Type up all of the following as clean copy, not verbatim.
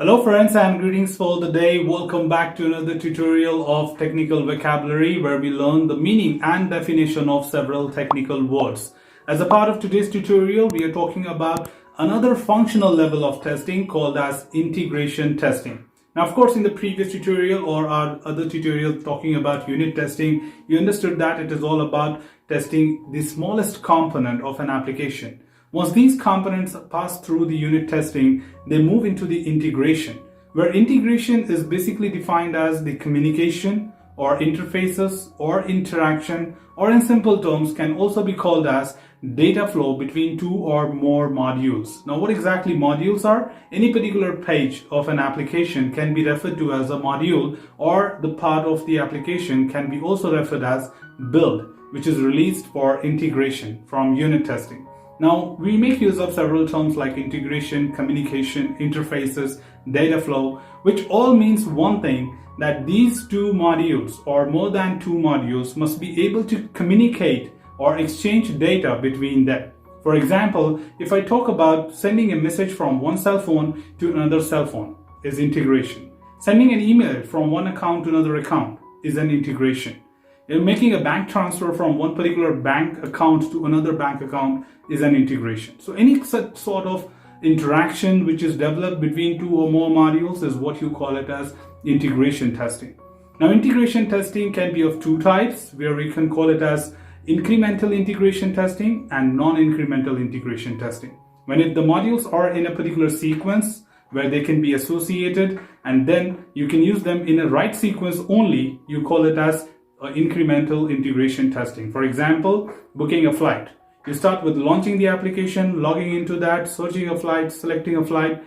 Hello friends and greetings for the day. Welcome back to another tutorial of technical vocabulary where we learn the meaning and definition of several technical words. As a part of today's tutorial, we are talking about another functional level of testing called as integration testing. Now, of course, in the previous tutorial or our other tutorial talking about unit testing, you understood that it is all about testing the smallest component of an application. Once these components pass through the unit testing, they move into the integration, where integration is basically defined as the communication or interfaces or interaction, or in simple terms can also be called as data flow between two or more modules. Now, what exactly modules are? Any particular page of an application can be referred to as a module, or the part of the application can be also referred as build, which is released for integration from unit testing. Now, we make use of several terms like integration, communication, interfaces, data flow, which all means one thing, that these two modules or more than two modules must be able to communicate or exchange data between them. For example, if I talk about sending a message from one cell phone to another cell phone is integration. Sending an email from one account to another account is an integration. Making a bank transfer from one particular bank account to another bank account is an integration. So any such sort of interaction which is developed between two or more modules is what you call it as integration testing. Now, integration testing can be of two types, where we can call it as incremental integration testing and non-incremental integration testing. When the modules are in a particular sequence where they can be associated and then you can use them in a right sequence only, you call it as incremental integration testing. For example, booking a flight. You start with launching the application, logging into that, searching a flight, selecting a flight,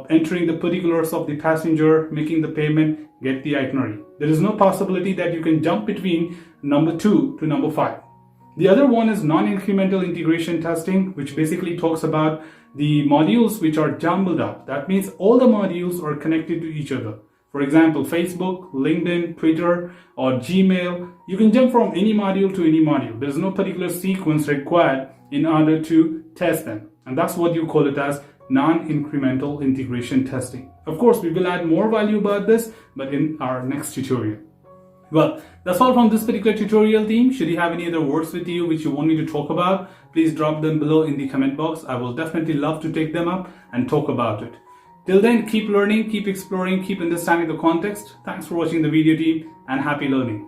entering the particulars of the passenger, making the payment, get the itinerary. There is no possibility that you can jump between number 2 to number 5. The other one is non-incremental integration testing, which basically talks about the modules which are jumbled up. That means all the modules are connected to each other. For example, Facebook, LinkedIn, Twitter, or Gmail, you can jump from any module to any module. There's no particular sequence required in order to test them. And that's what you call it as non-incremental integration testing. Of course, we will add more value about this, but in our next tutorial. Well, that's all from this particular tutorial team. Should you have any other words with you which you want me to talk about, please drop them below in the comment box. I will definitely love to take them up and talk about it. Till then, keep learning, keep exploring, keep understanding the context. Thanks for watching the video team and happy learning.